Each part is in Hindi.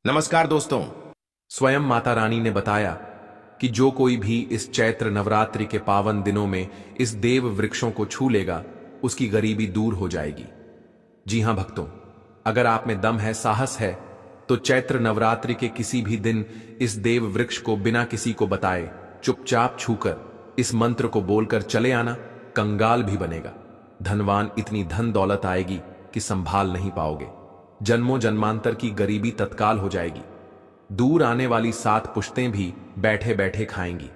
नमस्कार दोस्तों। स्वयं माता रानी ने बताया कि जो कोई भी इस चैत्र नवरात्रि के पावन दिनों में इस देव वृक्षों को छू लेगा उसकी गरीबी दूर हो जाएगी। जी हां भक्तों, अगर आप में दम है, साहस है, तो चैत्र नवरात्रि के किसी भी दिन इस देव वृक्ष को बिना किसी को बताए चुपचाप छूकर इस मंत्र को बोलकर चले आना। कंगाल भी बनेगा, धनवान इतनी धन दौलत आएगी कि संभाल नहीं पाओगे। जन्मों जन्मांतर की गरीबी तत्काल हो जाएगी। दूर आने वाली 7 पुश्तें भी बैठे बैठे खाएंगी।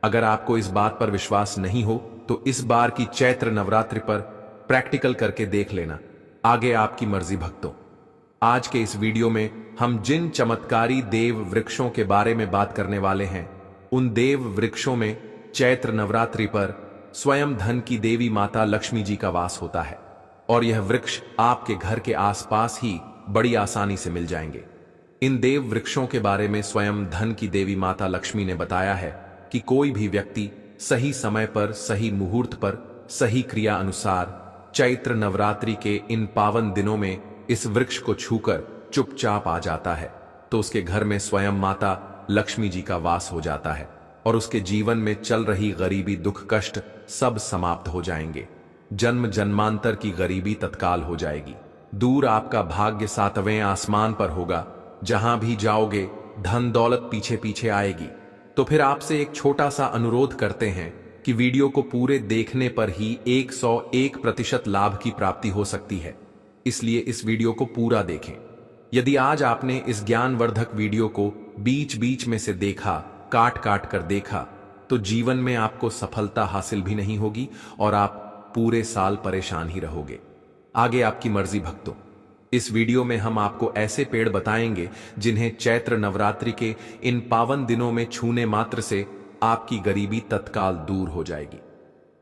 अगर आपको इस बात पर विश्वास नहीं हो तो इस बार की चैत्र नवरात्रि पर प्रैक्टिकल करके देख लेना। आगे आपकी मर्जी भक्तों। आज के इस वीडियो में हम जिन चमत्कारी देव वृक्षों के बारे में बात करने वाले हैं, उन देव वृक्षों में चैत्र नवरात्रि पर स्वयं धन की देवी माता लक्ष्मी जी का वास होता है और यह वृक्ष आपके घर के आसपास ही बड़ी आसानी से मिल जाएंगे। इन देव वृक्षों के बारे में स्वयं धन की देवी माता लक्ष्मी ने बताया है कि कोई भी व्यक्ति सही समय पर, सही मुहूर्त पर, सही क्रिया अनुसार चैत्र नवरात्रि के इन पावन दिनों में इस वृक्ष को छूकर चुपचाप आ जाता है तो उसके घर में स्वयं माता लक्ष्मी जी का वास हो जाता है और उसके जीवन में चल रही गरीबी, दुख, कष्ट सब समाप्त हो जाएंगे। जन्म जन्मांतर की गरीबी तत्काल हो जाएगी। दूर आपका भाग्य 7वें आसमान पर होगा। जहां भी जाओगे धन दौलत पीछे पीछे आएगी। तो फिर आपसे एक छोटा सा अनुरोध करते हैं कि वीडियो को पूरे देखने पर ही 101% लाभ की प्राप्ति हो सकती है, इसलिए इस वीडियो को पूरा देखें। यदि आज आपने इस ज्ञानवर्धक वीडियो को बीच बीच में से देखा, काट काट कर देखा, तो जीवन में आपको सफलता हासिल भी नहीं होगी और आप पूरे साल परेशान ही रहोगे। आगे आपकी मर्जी भक्तों। इस वीडियो में हम आपको ऐसे पेड़ बताएंगे जिन्हें चैत्र नवरात्रि के इन पावन दिनों में छूने मात्र से आपकी गरीबी तत्काल दूर हो जाएगी।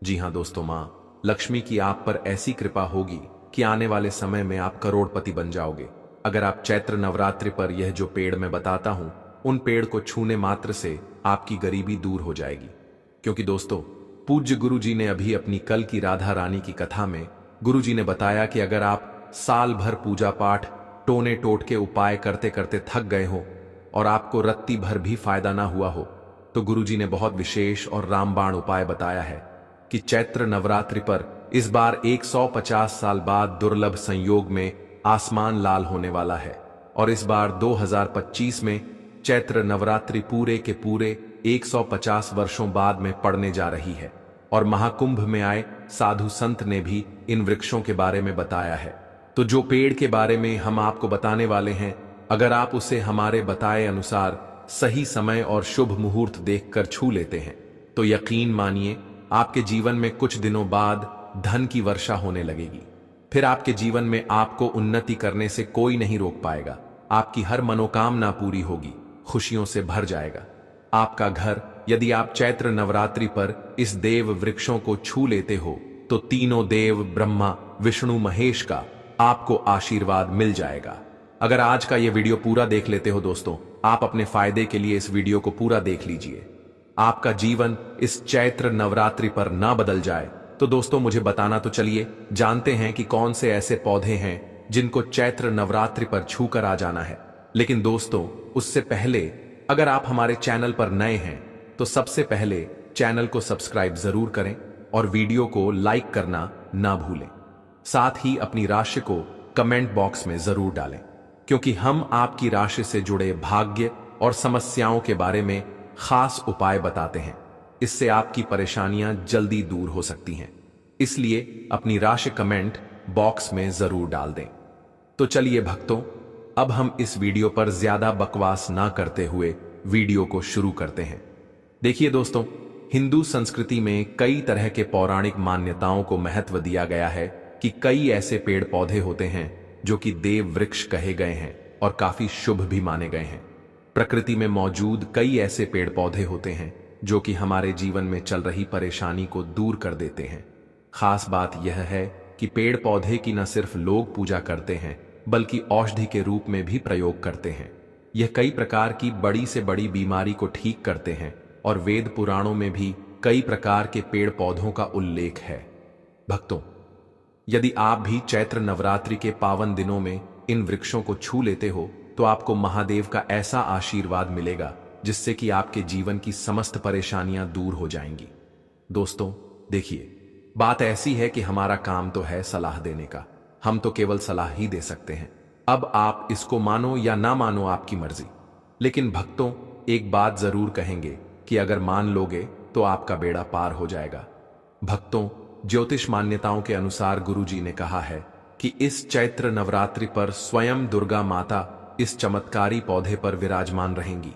जी हां दोस्तों, मां लक्ष्मी की आप पर ऐसी कृपा होगी कि आने वाले समय में आप करोड़पति बन जाओगे। अगर आप चैत्र नवरात्रि पर यह जो पेड़ मैं बताता हूं, उन पेड़ को छूने मात्र से आपकी गरीबी दूर हो जाएगी। क्योंकि दोस्तों, पूज्य गुरु जी ने अभी अपनी कल की राधा रानी की कथा में गुरु जी ने बताया कि अगर आप साल भर पूजा पाठ, टोने टोट के उपाय करते करते थक गए हो और आपको रत्ती भर भी फायदा ना हुआ हो, तो गुरु जी ने बहुत विशेष और रामबाण उपाय बताया है कि चैत्र नवरात्रि पर इस बार 150 साल बाद दुर्लभ संयोग में आसमान लाल होने वाला है और इस बार 2025 में चैत्र नवरात्रि पूरे के पूरे 150 वर्षों बाद में पड़ने जा रही है और महाकुंभ में आए साधु संत ने भी इन वृक्षों के बारे में बताया है। तो जो पेड़ के बारे में हम आपको बताने वाले हैं, अगर आप उसे हमारे बताए अनुसार सही समय और शुभ मुहूर्त देखकर छू लेते हैं तो यकीन मानिए आपके जीवन में कुछ दिनों बाद धन की वर्षा होने लगेगी। फिर आपके जीवन में आपको उन्नति करने से कोई नहीं रोक पाएगा। आपकी हर मनोकामना पूरी होगी, खुशियों से भर जाएगा आपका घर। यदि आप चैत्र नवरात्रि पर इस देव वृक्षों को छू लेते हो तो तीनों देव ब्रह्मा, विष्णु, महेश का आपको आशीर्वाद मिल जाएगा। अगर आज का यह वीडियो पूरा देख लेते हो दोस्तों, आप अपने फायदे के लिए इस वीडियो को पूरा देख लीजिए। आपका जीवन इस चैत्र नवरात्रि पर ना बदल जाए तो दोस्तों मुझे बताना तो चलिए जानते हैं कि कौन से ऐसे पौधे हैं जिनको चैत्र नवरात्रि पर छू कर आ जाना है। लेकिन दोस्तों, उससे पहले अगर आप हमारे चैनल पर नए हैं तो सबसे पहले चैनल को सब्सक्राइब जरूर करें और वीडियो को लाइक करना ना भूलें। साथ ही अपनी राशि को कमेंट बॉक्स में जरूर डालें, क्योंकि हम आपकी राशि से जुड़े भाग्य और समस्याओं के बारे में खास उपाय बताते हैं। इससे आपकी परेशानियां जल्दी दूर हो सकती हैं, इसलिए अपनी राशि कमेंट बॉक्स में जरूर डाल दें। तो चलिए भक्तों, अब हम इस वीडियो पर ज्यादा बकवास ना करते हुए वीडियो को शुरू करते हैं। देखिए दोस्तों, हिंदू संस्कृति में कई तरह के पौराणिक मान्यताओं को महत्व दिया गया है कि कई ऐसे पेड़ पौधे होते हैं जो कि देव वृक्ष कहे गए हैं और काफी शुभ भी माने गए हैं। प्रकृति में मौजूद कई ऐसे पेड़ पौधे होते हैं जो कि हमारे जीवन में चल रही परेशानी को दूर कर देते हैं। खास बात यह है कि पेड़ पौधे की न सिर्फ लोग पूजा करते हैं बल्कि औषधि के रूप में भी प्रयोग करते हैं। यह कई प्रकार की बड़ी से बड़ी बीमारी को ठीक करते हैं और वेद पुराणों में भी कई प्रकार के पेड़ पौधों का उल्लेख है। भक्तों, यदि आप भी चैत्र नवरात्रि के पावन दिनों में इन वृक्षों को छू लेते हो तो आपको महादेव का ऐसा आशीर्वाद मिलेगा जिससे कि आपके जीवन की समस्त परेशानियां दूर हो जाएंगी। दोस्तों देखिए, बात ऐसी है कि हमारा काम तो है सलाह देने का, हम तो केवल सलाह ही दे सकते हैं। अब आप इसको मानो या ना मानो आपकी मर्जी, लेकिन भक्तों एक बात जरूर कहेंगे कि अगर मान लोगे तो आपका बेड़ा पार हो जाएगा। भक्तों, ज्योतिष मान्यताओं के अनुसार गुरुजी ने कहा है कि इस चैत्र नवरात्रि पर स्वयं दुर्गा माता इस चमत्कारी पौधे पर विराजमान रहेंगी,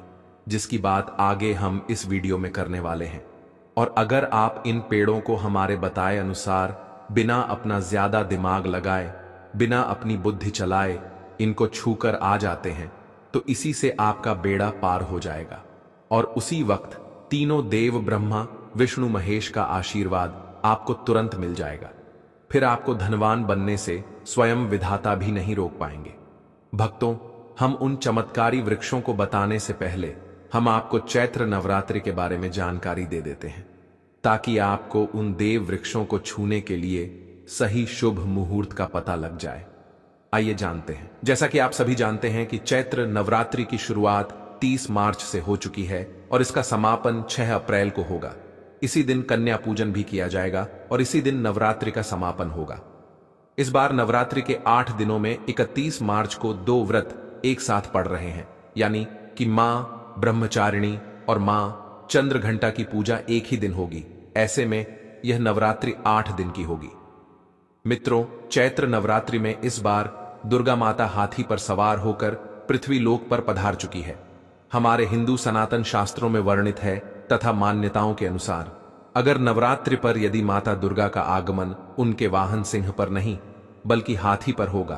जिसकी बात आगे हम इस वीडियो में करने वाले हैं। और अगर आप इन पेड़ों को हमारे बताए अनुसार बिना अपना ज्यादा दिमाग लगाए, बिना अपनी बुद्धि चलाए इनको छूकर आ जाते हैं तो इसी से आपका बेड़ा पार हो जाएगा। और उसी वक्त तीनों देव ब्रह्मा विष्णु महेश का आशीर्वाद आपको तुरंत मिल जाएगा। फिर आपको धनवान बनने से स्वयं विधाता भी नहीं रोक पाएंगे। भक्तों, हम उन चमत्कारी वृक्षों को बताने से पहले हम आपको चैत्र नवरात्रि के बारे में जानकारी दे देते हैं, ताकि आपको उन देव वृक्षों को छूने के लिए सही शुभ मुहूर्त का पता लग जाए। आइए जानते हैं। जैसा कि आप सभी जानते हैं कि चैत्र नवरात्रि की शुरुआत 30 मार्च से हो चुकी है और इसका समापन 6 अप्रैल को होगा। इसी दिन कन्या पूजन भी किया जाएगा और इसी दिन नवरात्रि का समापन होगा। इस बार नवरात्रि के 8 दिनों में 31 मार्च को 2 व्रत एक साथ पड़ रहे हैं, यानी कि मां ब्रह्मचारिणी और मां चंद्रघंटा की पूजा एक ही दिन होगी। ऐसे में यह नवरात्रि 8 दिन की होगी। मित्रों, चैत्र नवरात्रि में इस बार दुर्गा माता हाथी पर सवार होकर पृथ्वी लोक पर पधार चुकी है। हमारे हिंदू सनातन शास्त्रों में वर्णित है तथा मान्यताओं के अनुसार अगर नवरात्रि पर यदि माता दुर्गा का आगमन उनके वाहन सिंह पर नहीं बल्कि हाथी पर होगा,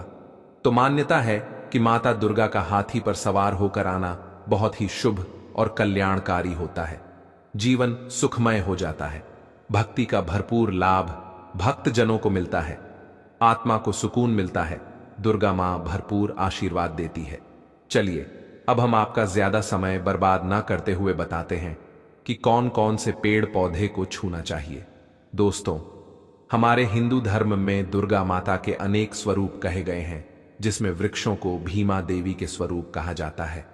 तो मान्यता है कि माता दुर्गा का हाथी पर सवार होकर आना बहुत ही शुभ और कल्याणकारी होता है। जीवन सुखमय हो जाता है, भक्ति का भरपूर लाभ भक्त जनों को मिलता है, आत्मा को सुकून मिलता है, दुर्गा मां भरपूर आशीर्वाद देती है। चलिए अब हम आपका ज्यादा समय बर्बाद ना करते हुए बताते हैं कि कौन कौन से पेड़ पौधे को छूना चाहिए। दोस्तों, हमारे हिंदू धर्म में दुर्गा माता के अनेक स्वरूप कहे गए हैं, जिसमें वृक्षों को भीमा देवी के स्वरूप कहा जाता है।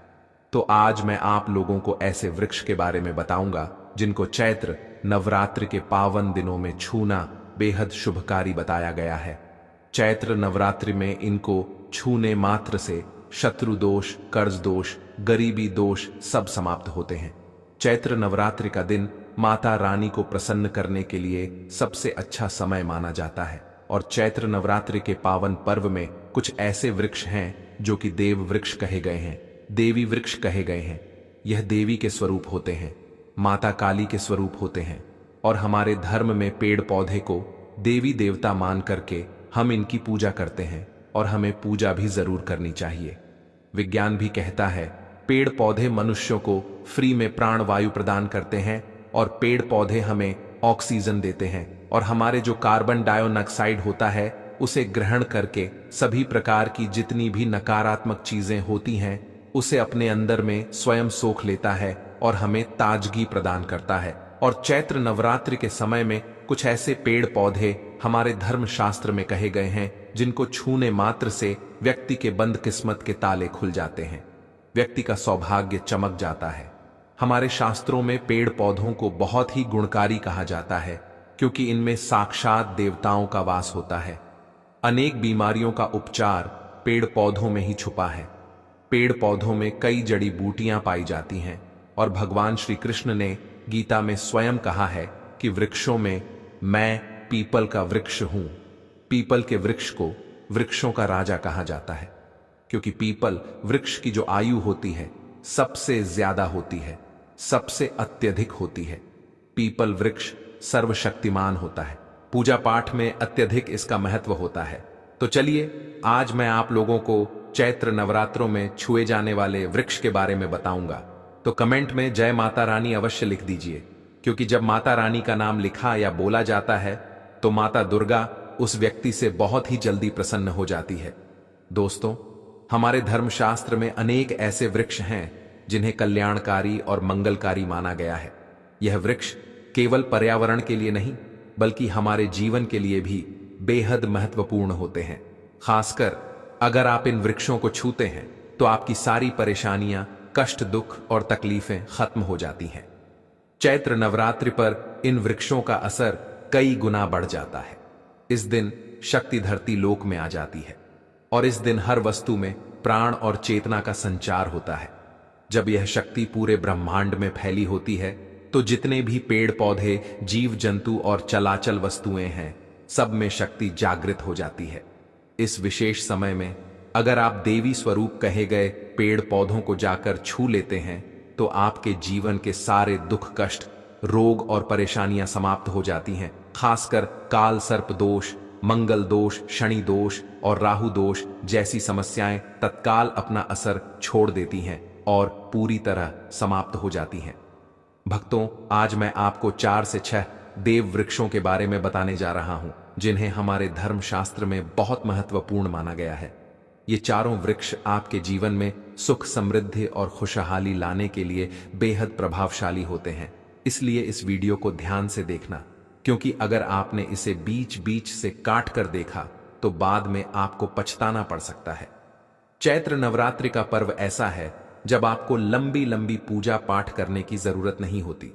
तो आज मैं आप लोगों को ऐसे वृक्ष के बारे में बताऊंगा जिनको चैत्र नवरात्रि के पावन दिनों में छूना बेहद शुभकारी बताया गया है। चैत्र नवरात्रि में इनको छूने मात्र से शत्रु दोष, कर्ज दोष, गरीबी दोष सब समाप्त होते हैं। चैत्र नवरात्रि का दिन माता रानी को प्रसन्न करने के लिए सबसे अच्छा समय माना जाता है। और चैत्र नवरात्रि के पावन पर्व में कुछ ऐसे वृक्ष हैं जो कि देव वृक्ष कहे गए हैं, देवी वृक्ष कहे गए हैं। यह देवी के स्वरूप होते हैं, माता काली के स्वरूप होते हैं। और हमारे धर्म में पेड़ पौधे को देवी देवता मान करके हम इनकी पूजा करते हैं और हमें पूजा भी जरूर करनी चाहिए। विज्ञान भी कहता है पेड़ पौधे मनुष्यों को फ्री में प्राण वायु प्रदान करते हैं और पेड़ पौधे हमें ऑक्सीजन देते हैं और हमारे जो कार्बन डाइऑक्साइड होता है उसे ग्रहण करके सभी प्रकार की जितनी भी नकारात्मक चीजें होती हैं उसे अपने अंदर में स्वयं सोख लेता है और हमें ताजगी प्रदान करता है। और चैत्र नवरात्रि के समय में कुछ ऐसे पेड़ पौधे हमारे धर्म शास्त्र में कहे गए हैं जिनको छूने मात्र से व्यक्ति के बंद किस्मत के ताले खुल जाते हैं, व्यक्ति का सौभाग्य चमक जाता है। हमारे शास्त्रों में पेड़ पौधों को बहुत ही गुणकारी कहा जाता है क्योंकि इनमें साक्षात देवताओं का वास होता है। अनेक बीमारियों का उपचार पेड़ पौधों में ही छुपा है। पेड़ पौधों में कई जड़ी बूटियां पाई जाती हैं और भगवान श्री कृष्ण ने गीता में स्वयं कहा है कि वृक्षों में मैं पीपल का वृक्ष हूं। पीपल के वृक्ष को वृक्षों का राजा कहा जाता है क्योंकि पीपल वृक्ष की जो आयु होती है सबसे ज्यादा होती है, सबसे अत्यधिक होती है। पीपल वृक्ष सर्वशक्तिमान होता है, पूजा पाठ में अत्यधिक इसका महत्व होता है। तो चलिए आज मैं आप लोगों को चैत्र नवरात्रों में छुए जाने वाले वृक्ष के बारे में बताऊंगा। तो कमेंट में जय माता रानी अवश्य लिख दीजिए, क्योंकि जब माता रानी का नाम लिखा या बोला जाता है तो माता दुर्गा उस व्यक्ति से बहुत ही जल्दी प्रसन्न हो जाती है। दोस्तों, हमारे धर्मशास्त्र में अनेक ऐसे वृक्ष हैं जिन्हें कल्याणकारी और मंगलकारी माना गया है। यह वृक्ष केवल पर्यावरण के लिए नहीं बल्कि हमारे जीवन के लिए भी बेहद महत्वपूर्ण होते हैं। खासकर अगर आप इन वृक्षों को छूते हैं तो आपकी सारी परेशानियां, कष्ट, दुख और तकलीफें खत्म हो जाती हैं। चैत्र नवरात्रि पर इन वृक्षों का असर कई गुना बढ़ जाता है। इस दिन शक्ति धरती लोक में आ जाती है और इस दिन हर वस्तु में प्राण और चेतना का संचार होता है। जब यह शक्ति पूरे ब्रह्मांड में फैली होती है तो जितने भी पेड़ पौधे, जीव जंतु और चलाचल वस्तुएं हैं, सब में शक्ति जागृत हो जाती है। इस विशेष समय में अगर आप देवी स्वरूप कहे गए पेड़ पौधों को जाकर छू लेते हैं तो आपके जीवन के सारे दुख, कष्ट, रोग और परेशानियां समाप्त हो जाती हैं। खासकर काल सर्प दोष, मंगल दोष, शनि दोष और राहु दोष जैसी समस्याएं तत्काल अपना असर छोड़ देती हैं और पूरी तरह समाप्त हो जाती हैं। भक्तों, आज मैं आपको 4 से 6 देव वृक्षों के बारे में बताने जा रहा हूं, जिन्हें हमारे धर्मशास्त्र में बहुत महत्वपूर्ण माना गया है। ये चारों वृक्ष आपके जीवन में सुख, समृद्धि और खुशहाली लाने के लिए बेहद प्रभावशाली होते हैं। इसलिए इस वीडियो को ध्यान से देखना, क्योंकि अगर आपने इसे बीच बीच से काट कर देखा तो बाद में आपको पछताना पड़ सकता है। चैत्र नवरात्रि का पर्व ऐसा है जब आपको लंबी लंबी पूजा पाठ करने की जरूरत नहीं होती।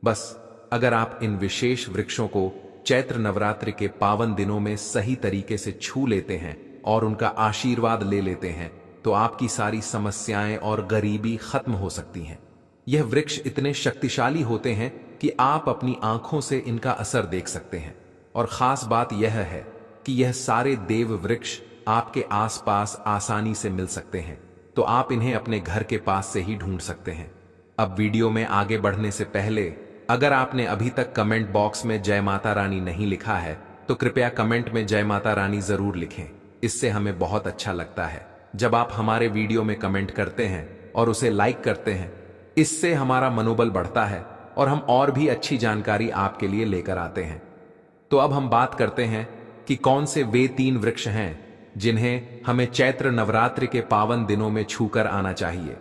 बस अगर आप इन विशेष वृक्षों को चैत्र नवरात्रि के पावन दिनों में सही तरीके से छू लेते हैं और उनका आशीर्वाद ले लेते हैं तो आपकी सारी समस्याएं और गरीबी खत्म हो सकती हैं। यह वृक्ष इतने शक्तिशाली होते हैं कि आप अपनी आंखों से इनका असर देख सकते हैं। और खास बात यह है कि यह सारे देव वृक्ष आपके आसपास आसानी से मिल सकते हैं, तो आप इन्हें अपने घर के पास से ही ढूंढ सकते हैं। अब वीडियो में आगे बढ़ने से पहले अगर आपने अभी तक कमेंट बॉक्स में जय माता रानी नहीं लिखा है तो कृपया कमेंट में जय माता रानी जरूर लिखें। इससे हमें बहुत अच्छा लगता है जब आप हमारे वीडियो में कमेंट करते हैं और उसे लाइक करते हैं। इससे हमारा मनोबल बढ़ता है और हम और भी अच्छी जानकारी आपके लिए लेकर आते हैं। तो अब हम बात करते हैं कि कौन से वे 3 वृक्ष हैं जिन्हें हमें चैत्र नवरात्रि के पावन दिनों में छूकर आना चाहिए।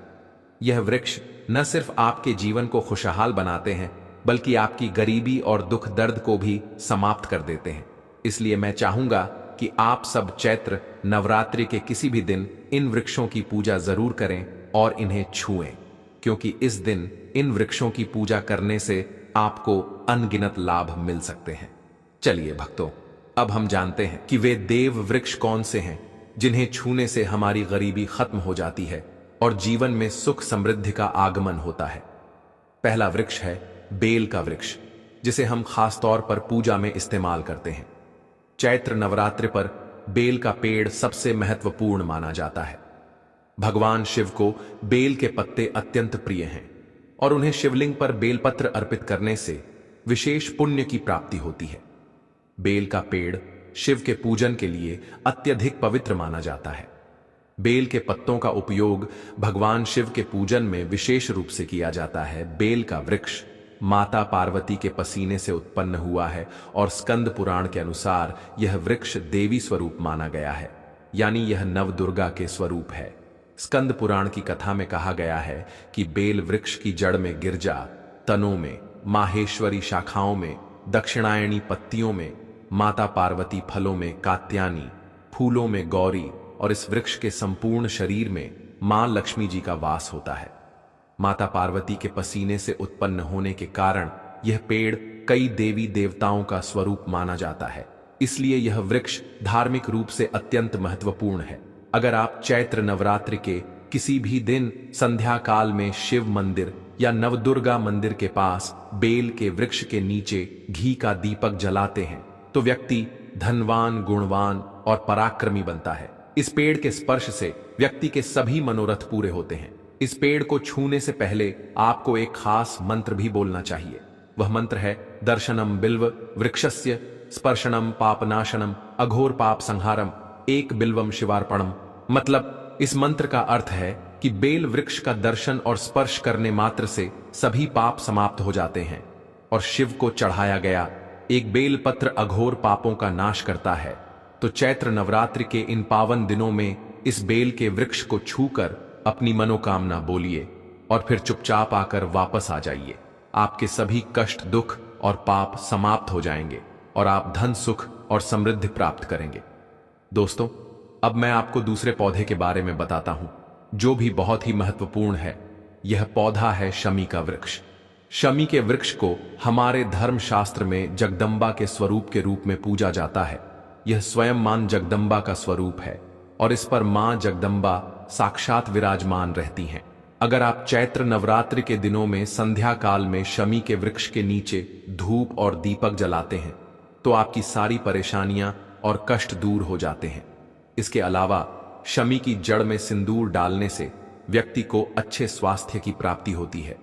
यह वृक्ष न सिर्फ आपके जीवन को खुशहाल बनाते हैं बल्कि आपकी गरीबी और दुख दर्द को भी समाप्त कर देते हैं। इसलिए मैं चाहूंगा कि आप सब चैत्र नवरात्रि के किसी भी दिन इन वृक्षों की पूजा जरूर करें और इन्हें छुएं, क्योंकि इस दिन इन वृक्षों की पूजा करने से आपको अनगिनत लाभ मिल सकते हैं। चलिए भक्तों, अब हम जानते हैं कि वे देव वृक्ष कौन से हैं जिन्हें छूने से हमारी गरीबी खत्म हो जाती है और जीवन में सुख समृद्धि का आगमन होता है। पहला वृक्ष है बेल का वृक्ष, जिसे हम खास तौर पर पूजा में इस्तेमाल करते हैं। चैत्र नवरात्रि पर बेल का पेड़ सबसे महत्वपूर्ण माना जाता है। भगवान शिव को बेल के पत्ते अत्यंत प्रिय हैं और उन्हें शिवलिंग पर बेलपत्र अर्पित करने से विशेष पुण्य की प्राप्ति होती है। बेल का पेड़ शिव के पूजन के लिए अत्यधिक पवित्र माना जाता है। बेल के पत्तों का उपयोग भगवान शिव के पूजन में विशेष रूप से किया जाता है। बेल का वृक्ष माता पार्वती के पसीने से उत्पन्न हुआ है और स्कंद पुराण के अनुसार यह वृक्ष देवी स्वरूप माना गया है, यानी यह नवदुर्गा के स्वरूप है। स्कंद पुराण की कथा में कहा गया है कि बेल वृक्ष की जड़ में गिरजा, तनों में माहेश्वरी, शाखाओं में दक्षिणायणी, पत्तियों में माता पार्वती, फलों में कात्यायनी, फूलों में गौरी और इस वृक्ष के संपूर्ण शरीर में मां लक्ष्मी जी का वास होता है। माता पार्वती के पसीने से उत्पन्न होने के कारण यह पेड़ कई देवी देवताओं का स्वरूप माना जाता है। इसलिए यह वृक्ष धार्मिक रूप से अत्यंत महत्वपूर्ण है। अगर आप चैत्र नवरात्रि के किसी भी दिन संध्या काल में शिव मंदिर या नवदुर्गा मंदिर के पास बेल के वृक्ष के नीचे घी का दीपक जलाते हैं तो व्यक्ति धनवान, गुणवान और पराक्रमी बनता है। इस पेड़ के स्पर्श से व्यक्ति के सभी मनोरथ पूरे होते हैं। इस पेड़ को छूने से पहले आपको एक खास मंत्र भी बोलना चाहिए। वह मंत्र है दर्शनम बिल्व वृक्षस्य स्पर्शनम पापनाशनम अघोर पाप संहारम एक बिल्वम शिवार्पणम। मतलब इस मंत्र का अर्थ है कि बेल वृक्ष का दर्शन और स्पर्श करने मात्र से सभी पाप समाप्त हो जाते हैं और शिव को चढ़ाया गया एक बेल पत्र अघोर पापों का नाश करता है। तो चैत्र नवरात्रि के इन पावन दिनों में इस बेल के वृक्ष को छूकर अपनी मनोकामना बोलिए और फिर चुपचाप आकर वापस आ जाइए। आपके सभी कष्ट, दुख और पाप समाप्त हो जाएंगे और आप धन, सुख और समृद्धि प्राप्त करेंगे। दोस्तों, अब मैं आपको दूसरे पौधे के बारे में बताता हूं जो भी बहुत ही महत्वपूर्ण है, यह पौधा है शमी का वृक्ष। शमी के वृक्ष को हमारे धर्मशास्त्र में जगदम्बा के स्वरूप के रूप में पूजा जाता है। यह स्वयं मां जगदम्बा का स्वरूप है और इस पर मां जगदम्बा साक्षात विराजमान रहती हैं। अगर आप चैत्र नवरात्रि के दिनों में संध्या काल में शमी के वृक्ष के नीचे धूप और दीपक जलाते हैं तो आपकी सारी परेशानियां और कष्ट दूर हो जाते हैं। इसके अलावा शमी की जड़ में सिंदूर डालने से व्यक्ति को अच्छे स्वास्थ्य की प्राप्ति होती है।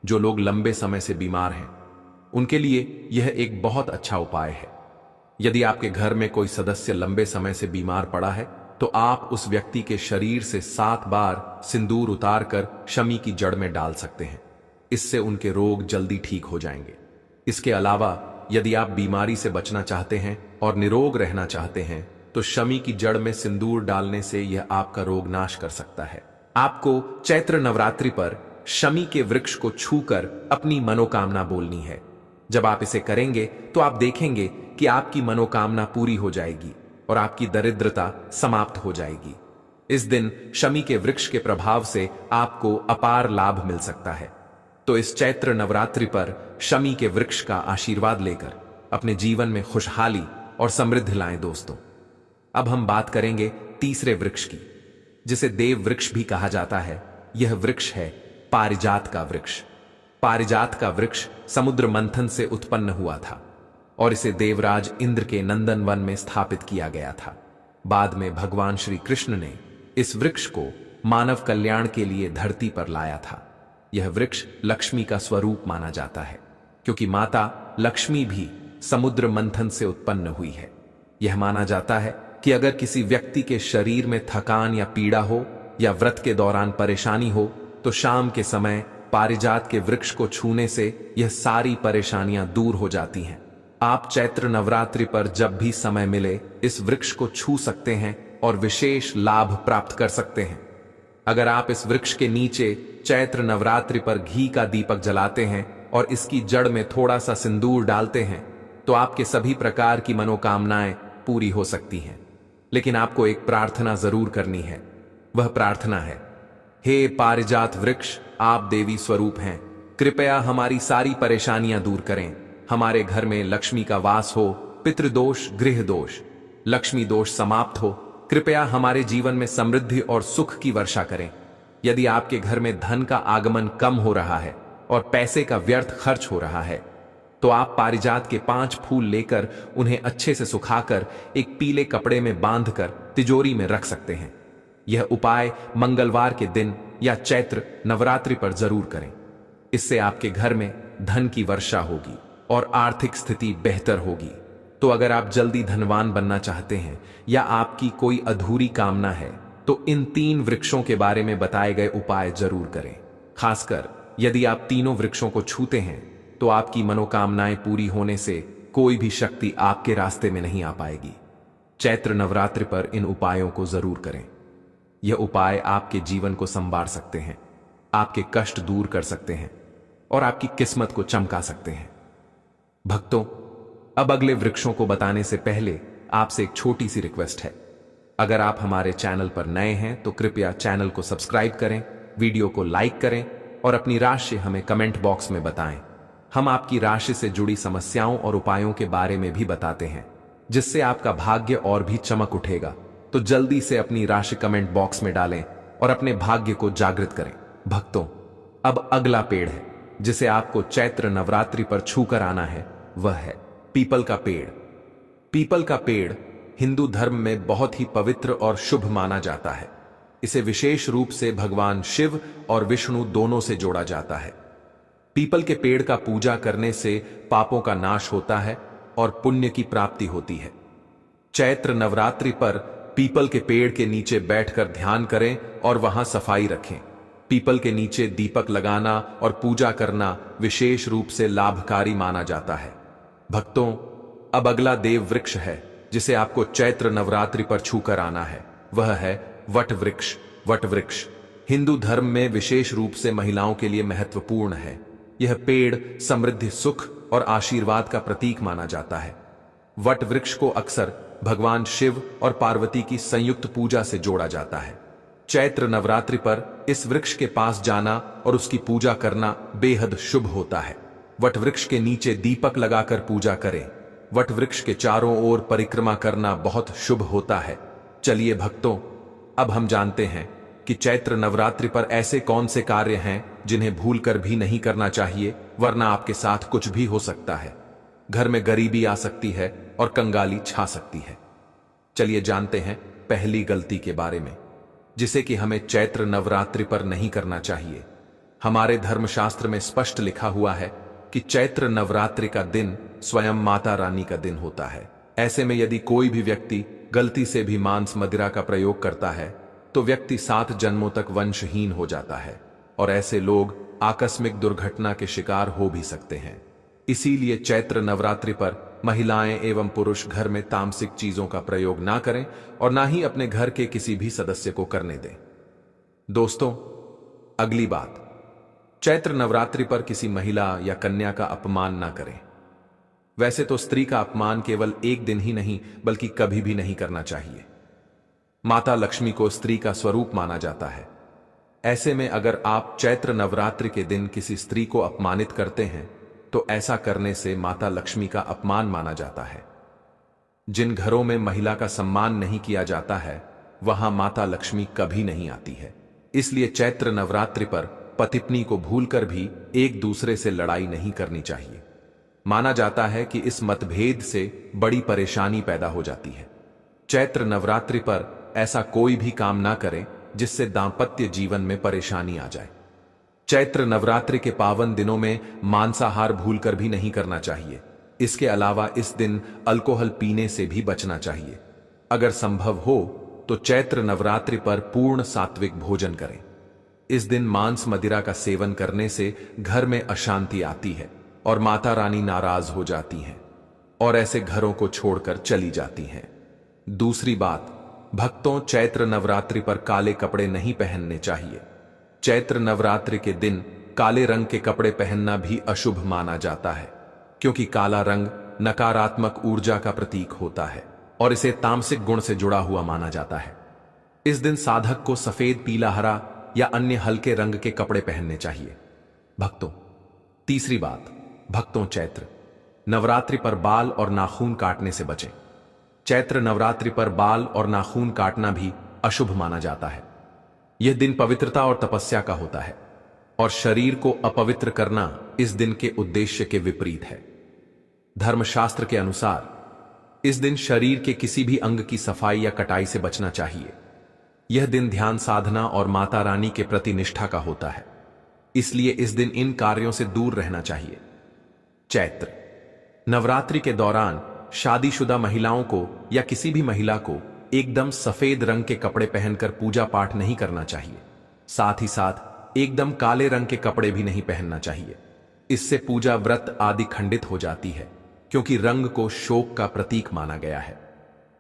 जो लोग लंबे समय से बीमार हैं उनके लिए यह एक बहुत अच्छा उपाय है। यदि आपके घर में कोई सदस्य लंबे समय से बीमार पड़ा है तो आप उस व्यक्ति के शरीर से 7 बार सिंदूर उतारकर शमी की जड़ में डाल सकते हैं। इससे उनके रोग जल्दी ठीक हो जाएंगे। इसके अलावा यदि आप बीमारी से बचना चाहते हैं और निरोग रहना चाहते हैं तो शमी की जड़ में सिंदूर डालने से यह आपका रोग नाश कर सकता है। आपको चैत्र नवरात्रि पर शमी के वृक्ष को छूकर अपनी मनोकामना बोलनी है। जब आप इसे करेंगे तो आप देखेंगे कि आपकी मनोकामना पूरी हो जाएगी और आपकी दरिद्रता समाप्त हो जाएगी। इस दिन शमी के वृक्ष के प्रभाव से आपको अपार लाभ मिल सकता है। तो इस चैत्र नवरात्रि पर शमी के वृक्ष का आशीर्वाद लेकर अपने जीवन में खुशहाली और समृद्धि लाएं दोस्तों। अब हम बात करेंगे तीसरे वृक्ष की, जिसे देव वृक्ष भी कहा जाता है। यह वृक्ष है पारिजात का वृक्ष। पारिजात का वृक्ष समुद्र मंथन से उत्पन्न हुआ था और इसे देवराज इंद्र के नंदन वन में स्थापित किया गया था। बाद में भगवान श्री कृष्ण ने इस वृक्ष को मानव कल्याण के लिए धरती पर लाया था। यह वृक्ष लक्ष्मी का स्वरूप माना जाता है क्योंकि माता लक्ष्मी भी समुद्र मंथन से उत्पन्न हुई है। यह माना जाता है कि अगर किसी व्यक्ति के शरीर में थकान या पीड़ा हो या व्रत के दौरान परेशानी हो तो शाम के समय पारिजात के वृक्ष को छूने से यह सारी परेशानियां दूर हो जाती हैं। आप चैत्र नवरात्रि पर जब भी समय मिले इस वृक्ष को छू सकते हैं और विशेष लाभ प्राप्त कर सकते हैं। अगर आप इस वृक्ष के नीचे चैत्र नवरात्रि पर घी का दीपक जलाते हैं और इसकी जड़ में थोड़ा सा सिंदूर डालते हैं तो आपके सभी प्रकार की मनोकामनाएं पूरी हो सकती हैं। लेकिन आपको एक प्रार्थना जरूर करनी है। वह प्रार्थना है, हे पारिजात वृक्ष, आप देवी स्वरूप हैं, कृपया हमारी सारी परेशानियां दूर करें। हमारे घर में लक्ष्मी का वास हो, पितृदोष, गृह दोष, लक्ष्मी दोष समाप्त हो। कृपया हमारे जीवन में समृद्धि और सुख की वर्षा करें। यदि आपके घर में धन का आगमन कम हो रहा है और पैसे का व्यर्थ खर्च हो रहा है तो आप पारिजात के 5 फूल लेकर उन्हें अच्छे से सुखाकर एक पीले कपड़े में बांधकर तिजोरी में रख सकते हैं। यह उपाय मंगलवार के दिन या चैत्र नवरात्रि पर जरूर करें। इससे आपके घर में धन की वर्षा होगी और आर्थिक स्थिति बेहतर होगी। तो अगर आप जल्दी धनवान बनना चाहते हैं या आपकी कोई अधूरी कामना है तो इन 3 वृक्षों के बारे में बताए गए उपाय जरूर करें। खासकर यदि आप तीनों वृक्षों को छूते हैं तो आपकी मनोकामनाएं पूरी होने से कोई भी शक्ति आपके रास्ते में नहीं आ पाएगी। चैत्र नवरात्रि पर इन उपायों को जरूर करें। यह उपाय आपके जीवन को संवार सकते हैं, आपके कष्ट दूर कर सकते हैं और आपकी किस्मत को चमका सकते हैं। भक्तों, अब अगले वृक्षों को बताने से पहले आपसे एक छोटी सी रिक्वेस्ट है। अगर आप हमारे चैनल पर नए हैं तो कृपया चैनल को सब्सक्राइब करें, वीडियो को लाइक करें और अपनी राशि हमें कमेंट बॉक्स में बताएं। हम आपकी राशि से जुड़ी समस्याओं और उपायों के बारे में भी बताते हैं, जिससे आपका भाग्य और भी चमक उठेगा। तो जल्दी से अपनी राशि कमेंट बॉक्स में डालें और अपने भाग्य को जागृत करें। भक्तों, अब अगला पेड़ है जिसे आपको चैत्र नवरात्रि पर छूकर आना है, वह है पीपल का पेड़। पीपल का पेड़ हिंदू धर्म में बहुत ही पवित्र और शुभ माना जाता है। इसे विशेष रूप से भगवान शिव और विष्णु दोनों से जोड़ा जाता है। पीपल के पेड़ का पूजा करने से पापों का नाश होता है और पुण्य की प्राप्ति होती है। चैत्र नवरात्रि पर पीपल के पेड़ के नीचे बैठकर ध्यान करें और वहां सफाई रखें। पीपल के नीचे दीपक लगाना और पूजा करना विशेष रूप से लाभकारी माना जाता है। भक्तों, अब अगला देव वृक्ष है जिसे आपको चैत्र नवरात्रि पर छूकर आना है, वह है वट वृक्ष। वट वृक्ष हिंदू धर्म में विशेष रूप से महिलाओं के लिए महत्वपूर्ण है। यह पेड़ समृद्धि, सुख और आशीर्वाद का प्रतीक माना जाता है। वट वृक्ष को अक्सर भगवान शिव और पार्वती की संयुक्त पूजा से जोड़ा जाता है। चैत्र नवरात्रि पर इस वृक्ष के पास जाना और उसकी पूजा करना बेहद शुभ होता है। वट वृक्ष के नीचे दीपक लगाकर पूजा करें। वट वृक्ष के चारों ओर परिक्रमा करना बहुत शुभ होता है। चलिए भक्तों, अब हम जानते हैं कि चैत्र नवरात्रि पर ऐसे कौन से कार्य हैं जिन्हें भूलकर भी नहीं करना चाहिए, वरना आपके साथ कुछ भी हो सकता है। घर में गरीबी आ सकती है और कंगाली छा सकती है। चलिए जानते हैं पहली गलती के बारे में, जिसे कि हमें चैत्र नवरात्रि पर नहीं करना चाहिए। हमारे धर्मशास्त्र में स्पष्ट लिखा हुआ है कि चैत्र नवरात्रि का दिन स्वयं माता रानी का दिन होता है। ऐसे में यदि कोई भी व्यक्ति गलती से भी मांस मदिरा का प्रयोग करता है तो व्यक्ति 7 जन्मों तक वंशहीन हो जाता है और ऐसे लोग आकस्मिक दुर्घटना के शिकार हो भी सकते हैं। इसीलिए चैत्र नवरात्रि पर महिलाएं एवं पुरुष घर में तामसिक चीजों का प्रयोग ना करें और ना ही अपने घर के किसी भी सदस्य को करने दें। दोस्तों, अगली बात, चैत्र नवरात्रि पर किसी महिला या कन्या का अपमान ना करें। वैसे तो स्त्री का अपमान केवल एक दिन ही नहीं बल्कि कभी भी नहीं करना चाहिए। माता लक्ष्मी को स्त्री का स्वरूप माना जाता है। ऐसे में अगर आप चैत्र नवरात्रि के दिन किसी स्त्री को अपमानित करते हैं तो ऐसा करने से माता लक्ष्मी का अपमान माना जाता है। जिन घरों में महिला का सम्मान नहीं किया जाता है वहां माता लक्ष्मी कभी नहीं आती है। इसलिए चैत्र नवरात्रि पर पत्नी को भूलकर भी एक दूसरे से लड़ाई नहीं करनी चाहिए। माना जाता है कि इस मतभेद से बड़ी परेशानी पैदा हो जाती है। चैत्र नवरात्रि पर ऐसा कोई भी काम ना करें जिससे दांपत्य जीवन में परेशानी आ जाए। चैत्र नवरात्रि के पावन दिनों में मांसाहार भूलकर भी नहीं करना चाहिए। इसके अलावा इस दिन अल्कोहल पीने से भी बचना चाहिए। अगर संभव हो तो चैत्र नवरात्रि पर पूर्ण सात्विक भोजन करें। इस दिन मांस मदिरा का सेवन करने से घर में अशांति आती है और माता रानी नाराज हो जाती हैं और ऐसे घरों को छोड़कर चली जाती हैं। दूसरी बात, भक्तों, चैत्र नवरात्रि पर काले कपड़े नहीं पहनने चाहिए। चैत्र नवरात्रि के दिन काले रंग के कपड़े पहनना भी अशुभ माना जाता है, क्योंकि काला रंग नकारात्मक ऊर्जा का प्रतीक होता है और इसे तामसिक गुण से जुड़ा हुआ माना जाता है। इस दिन साधक को सफेद, पीला, हरा या अन्य हल्के रंग के कपड़े पहनने चाहिए। भक्तों, तीसरी बात, भक्तों, चैत्र नवरात्रि पर बाल और नाखून काटने से बचें। चैत्र नवरात्रि पर बाल और नाखून काटना भी अशुभ माना जाता है। यह दिन पवित्रता और तपस्या का होता है और शरीर को अपवित्र करना इस दिन के उद्देश्य के विपरीत है। धर्मशास्त्र के अनुसार इस दिन शरीर के किसी भी अंग की सफाई या कटाई से बचना चाहिए। यह दिन ध्यान साधना और माता रानी के प्रति निष्ठा का होता है, इसलिए इस दिन इन कार्यों से दूर रहना चाहिए। चैत्र नवरात्रि के दौरान शादीशुदा महिलाओं को या किसी भी महिला को एकदम सफेद रंग के कपड़े पहनकर पूजा पाठ नहीं करना चाहिए। साथ ही साथ एकदम काले रंग के कपड़े भी नहीं पहनना चाहिए। इससे पूजा, व्रत आदि खंडित हो जाती है, क्योंकि रंग को शोक का प्रतीक माना गया है।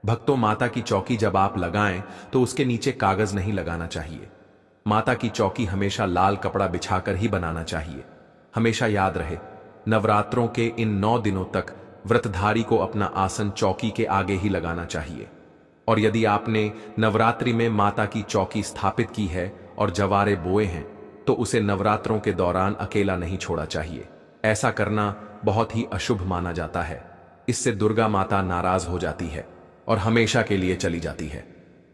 भक्तों, माता की चौकी जब आप लगाएं तो उसके नीचे कागज नहीं लगाना चाहिए। माता की चौकी हमेशा लाल कपड़ा बिछाकर ही बनाना चाहिए। हमेशा याद रहे, नवरात्रों के इन 9 दिनों तक व्रतधारी को अपना आसन चौकी के आगे ही लगाना चाहिए। और यदि आपने नवरात्रि में माता की चौकी स्थापित की है और जवारे बोए हैं तो उसे नवरात्रों के दौरान अकेला नहीं छोड़ा चाहिए। ऐसा करना बहुत ही अशुभ माना जाता है। इससे दुर्गा माता नाराज हो जाती है और हमेशा के लिए चली जाती है।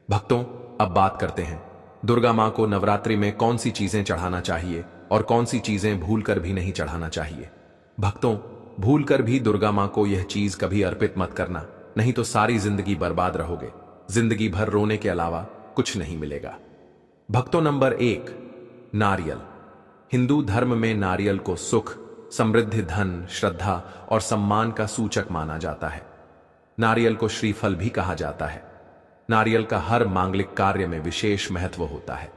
भक्तों, अब बात करते हैं दुर्गा मां को नवरात्रि में कौन सी चीजें चढ़ाना चाहिए और कौन सी चीजें भूलकर भी नहीं चढ़ाना चाहिए। भक्तों, भूलकर भी दुर्गा मां को यह चीज कभी अर्पित मत करना, नहीं तो सारी जिंदगी बर्बाद रहोगे। जिंदगी भर रोने के अलावा कुछ नहीं मिलेगा। भक्तों, नंबर 1, नारियल। हिंदू धर्म में नारियल को सुख, समृद्धि, धन, श्रद्धा और सम्मान का सूचक माना जाता है। नारियल को श्रीफल भी कहा जाता है। नारियल का हर मांगलिक कार्य में विशेष महत्व होता है।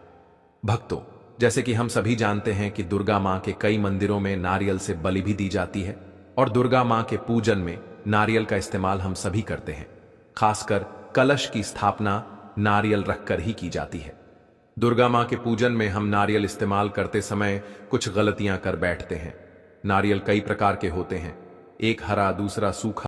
भक्तों, जैसे कि हम सभी जानते हैं कि दुर्गा मां के कई मंदिरों में नारियल से बलि भी दी जाती है और दुर्गा मां के पूजन में नारियल का इस्तेमाल हम सभी करते हैं। खासकर कलश की स्थापना नारियल रखकर ही की जाती है। दुर्गा मां के पूजन में हम नारियल इस्तेमाल करते समय कुछ गलतियां कर बैठते हैं। नारियल कई प्रकार के होते हैं, एक हरा, दूसरा सूखा,